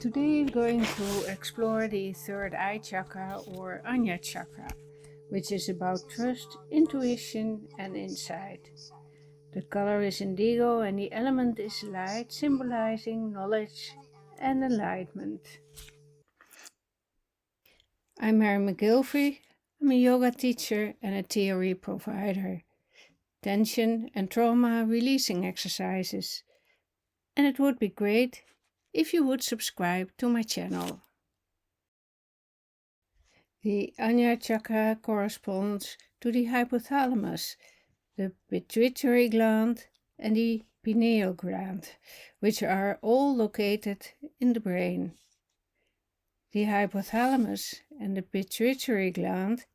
Today we're going to explore the third eye chakra or Ajna chakra, which is about trust, intuition and insight. The color is indigo and the element is light, symbolizing knowledge and enlightenment. I'm Gillavry. I'm a yoga teacher and a theory provider. Tension and trauma releasing exercises. And it would be great if you would subscribe to my channel. The Ajna chakra corresponds to the hypothalamus, the pituitary gland and the pineal gland, which are all located in the brain. The hypothalamus and the pituitary gland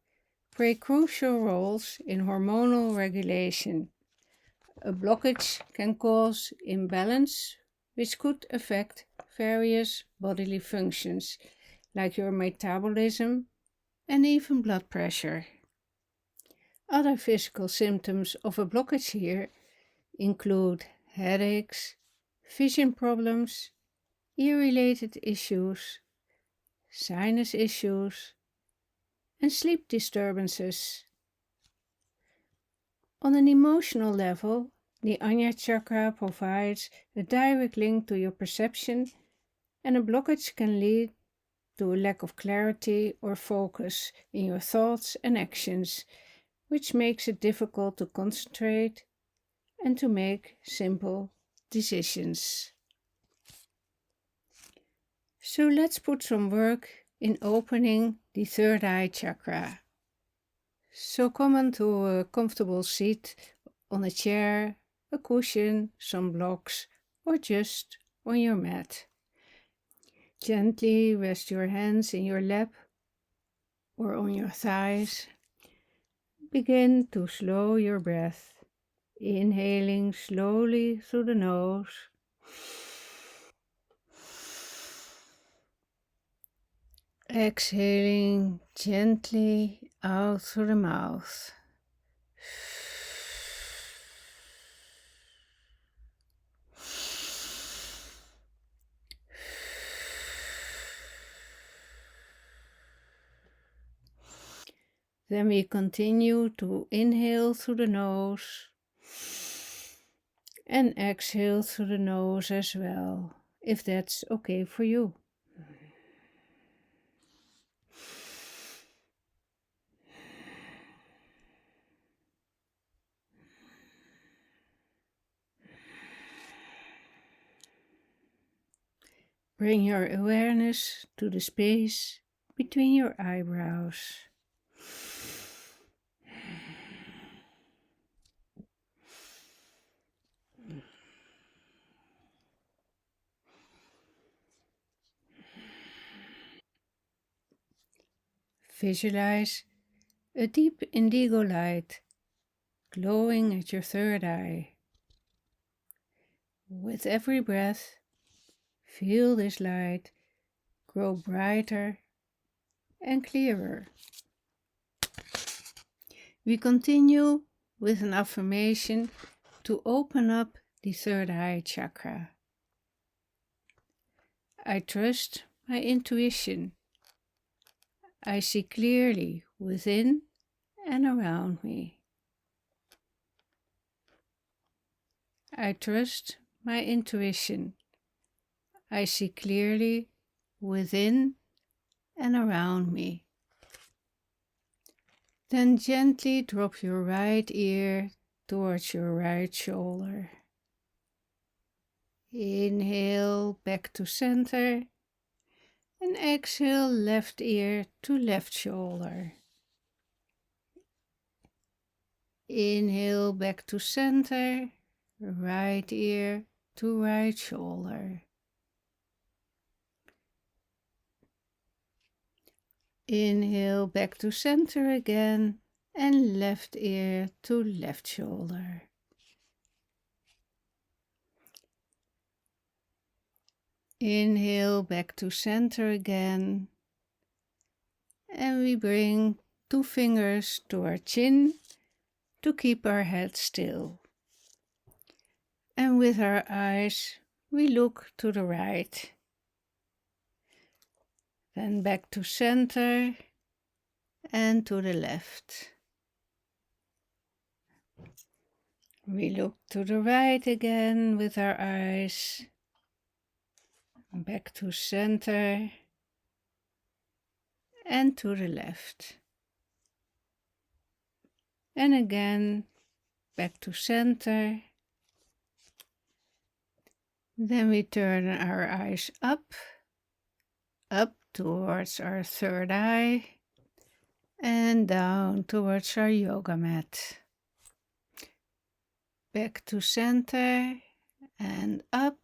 play crucial roles in hormonal regulation. A blockage can cause imbalance, which could affect various bodily functions, like your metabolism and even blood pressure. Other physical symptoms of a blockage here include headaches, vision problems, ear-related issues, sinus issues, and sleep disturbances. On an emotional level, the Ajna chakra provides a direct link to your perception, and a blockage can lead to a lack of clarity or focus in your thoughts and actions, which makes it difficult to concentrate and to make simple decisions. So let's put some work in opening the third eye chakra. So come onto a comfortable seat on a chair, a cushion, some blocks, or just on your mat. Gently rest your hands in your lap or on your thighs. Begin to slow your breath, inhaling slowly through the nose. Exhaling gently out through the mouth. Then we continue to inhale through the nose and exhale through the nose as well, if that's okay for you. Bring your awareness to the space between your eyebrows. Visualize a deep indigo light glowing at your third eye. With every breath, feel this light grow brighter and clearer. We continue with an affirmation to open up the third eye chakra. I trust my intuition. I see clearly within and around me. I trust my intuition. I see clearly within and around me. Then gently drop your right ear towards your right shoulder. Inhale back to center and exhale left ear to left shoulder. Inhale back to center, right ear to right shoulder. Inhale back to center again and left ear to left shoulder. Inhale back to center again, and we bring 2 fingers to our chin to keep our head still. And with our eyes we look to the right. Then back to center and to the left. We look to the right again with our eyes. Back to center and to the left. And again back to center. Then we turn our eyes up towards our third eye and down towards our yoga mat. Back to center and up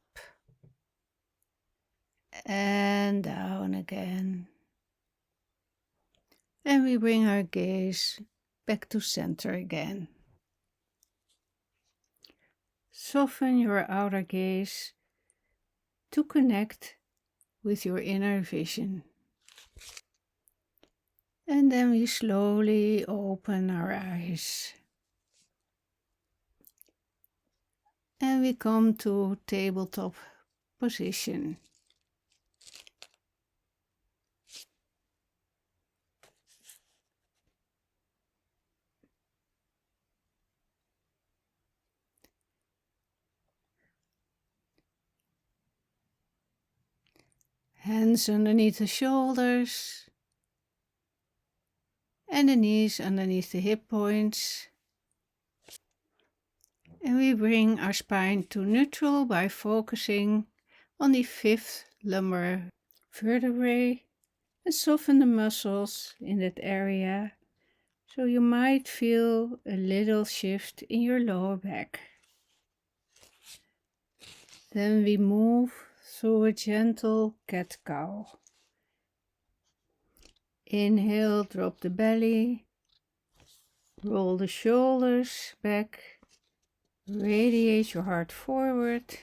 and down again. And we bring our gaze back to center again. Soften your outer gaze to connect with your inner vision. And then we slowly open our eyes. And we come to tabletop position. Hands underneath the shoulders and the knees underneath the hip points. And we bring our spine to neutral by focusing on the 5th lumbar vertebrae and soften the muscles in that area, so you might feel a little shift in your lower back. Then we move through a gentle cat-cow. Inhale, drop the belly, roll the shoulders back, radiate your heart forward,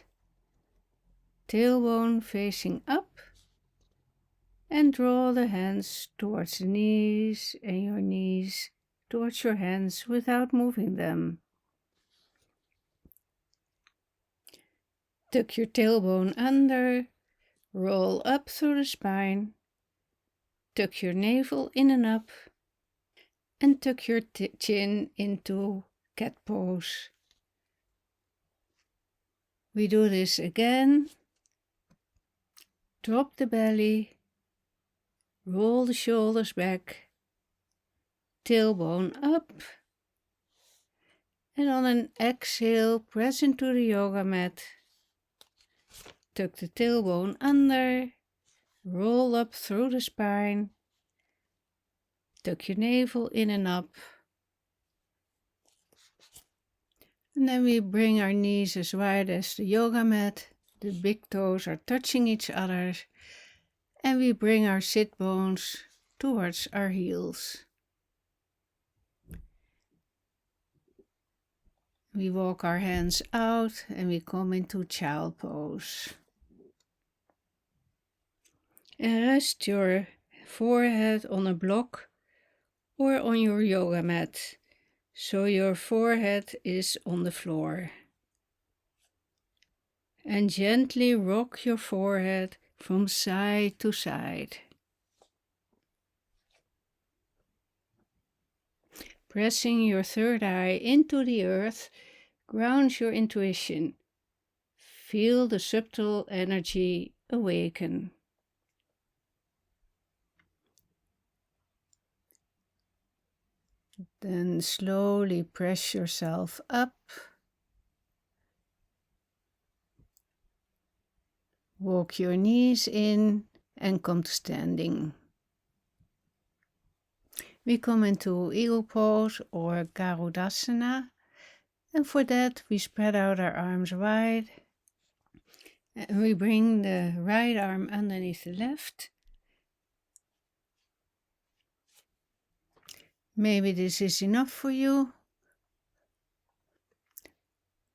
tailbone facing up, and draw the hands towards the knees and your knees towards your hands without moving them. Tuck your tailbone under, roll up through the spine, tuck your navel in and up, and tuck your chin into cat pose. We do this again. Drop the belly, roll the shoulders back, tailbone up, and on an exhale, press into the yoga mat. Tuck the tailbone under, roll up through the spine, tuck your navel in and up. And then we bring our knees as wide as the yoga mat. The big toes are touching each other. And we bring our sit bones towards our heels. We walk our hands out and we come into child pose. And rest your forehead on a block or on your yoga mat, so your forehead is on the floor. And gently rock your forehead from side to side. Pressing your third eye into the earth grounds your intuition. Feel the subtle energy awaken. Then slowly press yourself up. Walk your knees in and come to standing. We come into eagle pose or Garudasana, and for that we spread out our arms wide and we bring the right arm underneath the left. Maybe this is enough for you,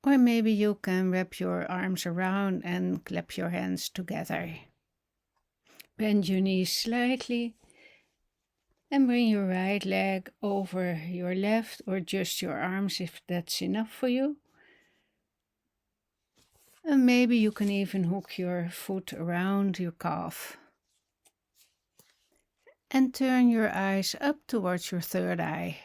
or maybe you can wrap your arms around and clap your hands together. Bend your knees slightly and bring your right leg over your left, or just your arms if that's enough for you. And maybe you can even hook your foot around your calf. And turn your eyes up towards your third eye.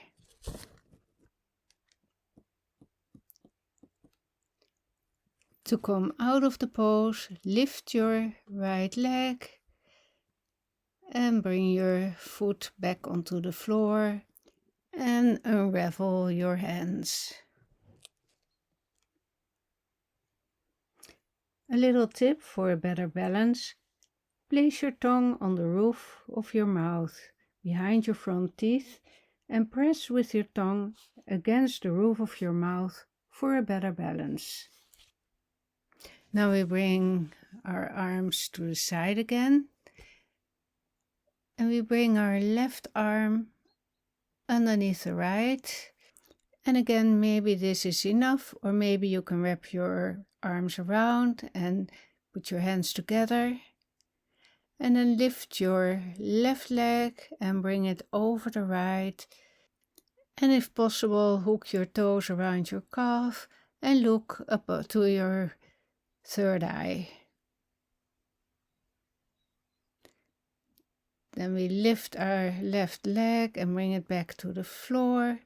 To come out of the pose, lift your right leg and bring your foot back onto the floor and unravel your hands. A little tip for a better balance: place your tongue on the roof of your mouth, behind your front teeth, and press with your tongue against the roof of your mouth for a better balance. Now we bring our arms to the side again, and we bring our left arm underneath the right. And again, maybe this is enough, or maybe you can wrap your arms around and put your hands together. And then lift your left leg and bring it over the right. And if possible, hook your toes around your calf and look up to your third eye. Then we lift our left leg and bring it back to the floor.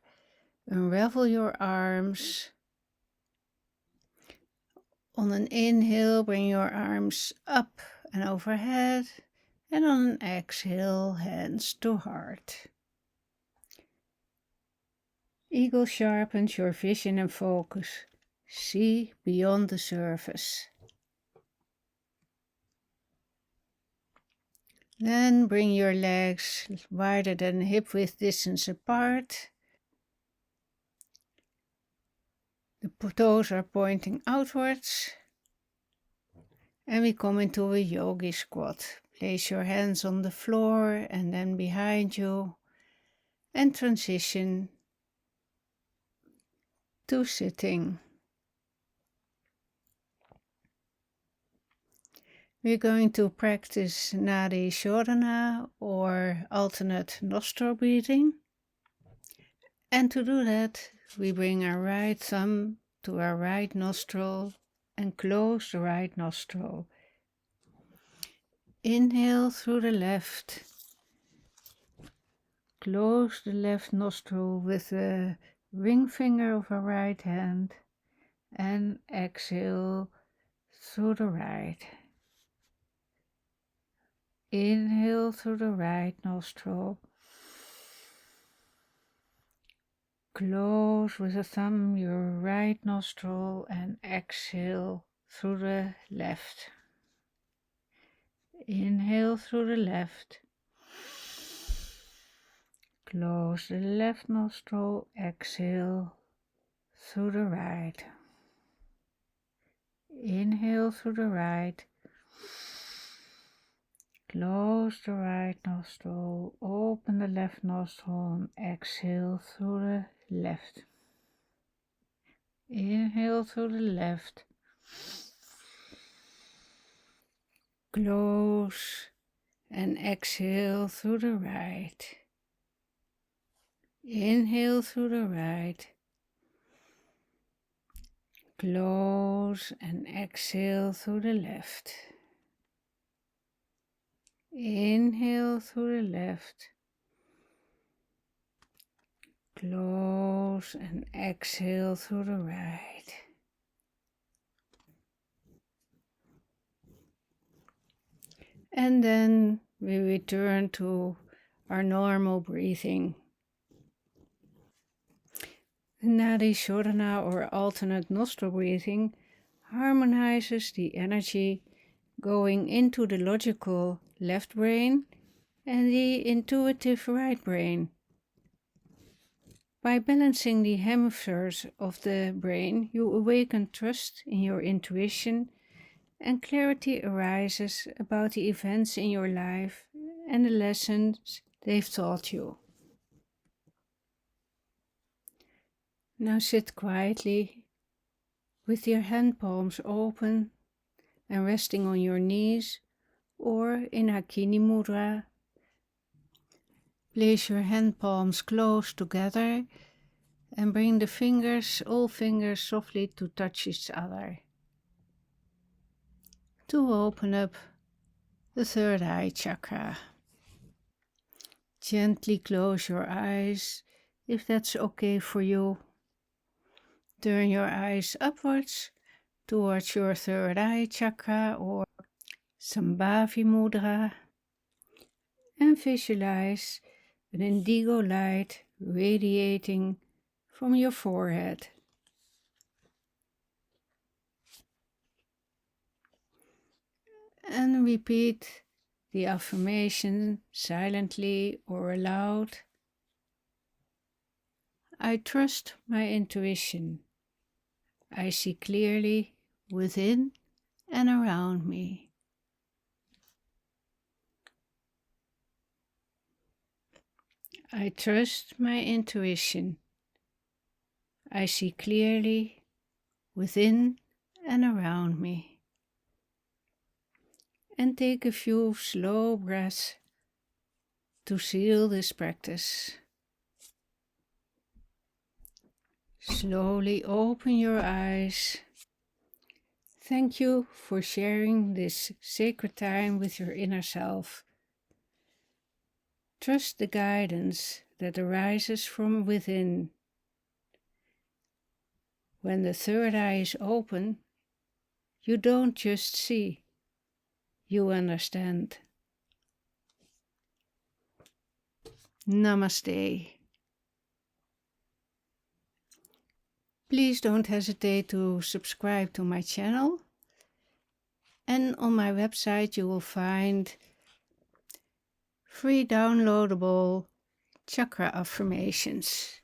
Unravel your arms. On an inhale, bring your arms up and overhead. And on an exhale, hands to heart. Eagle sharpens your vision and focus. See beyond the surface. Then bring your legs wider than hip width distance apart. The toes are pointing outwards. And we come into a yogi squat. Place your hands on the floor and then behind you. And transition to sitting. We're going to practice Nadi Shodhana or alternate nostril breathing. And to do that, we bring our right thumb to our right nostril and close the right nostril. Inhale through the left. Close the left nostril with the ring finger of our right hand and exhale through the right. Inhale through the right nostril. Close with the thumb your right nostril and exhale through the left. Inhale through the left. Close the left nostril, exhale through the right. Inhale through the right. Close the right nostril, open the left nostril and exhale through the left. Inhale through the left. Close and exhale through the right. Inhale through the right. Close and exhale through the left. Inhale through the left. Close and exhale through the right. And then we return to our normal breathing. The Nadi Shodhana or alternate nostril breathing harmonizes the energy going into the logical left brain and the intuitive right brain. By balancing the hemispheres of the brain, you awaken trust in your intuition and clarity arises about the events in your life and the lessons they've taught you. Now sit quietly with your hand palms open and resting on your knees or in Hakini Mudra. Place your hand palms close together and bring the fingers, all fingers, softly to touch each other. To open up the third eye chakra. Gently close your eyes if that's okay for you. Turn your eyes upwards towards your third eye chakra or Sambhavi mudra and visualize an indigo light radiating from your forehead. And repeat the affirmation silently or aloud. I trust my intuition. I see clearly within and around me. I trust my intuition. I see clearly within and around me. And take a few slow breaths to seal this practice. Slowly open your eyes. Thank you for sharing this sacred time with your inner self. Trust the guidance that arises from within. When the third eye is open, you don't just see, you understand. Namaste. Please don't hesitate to subscribe to my channel. And on my website you will find free downloadable chakra affirmations.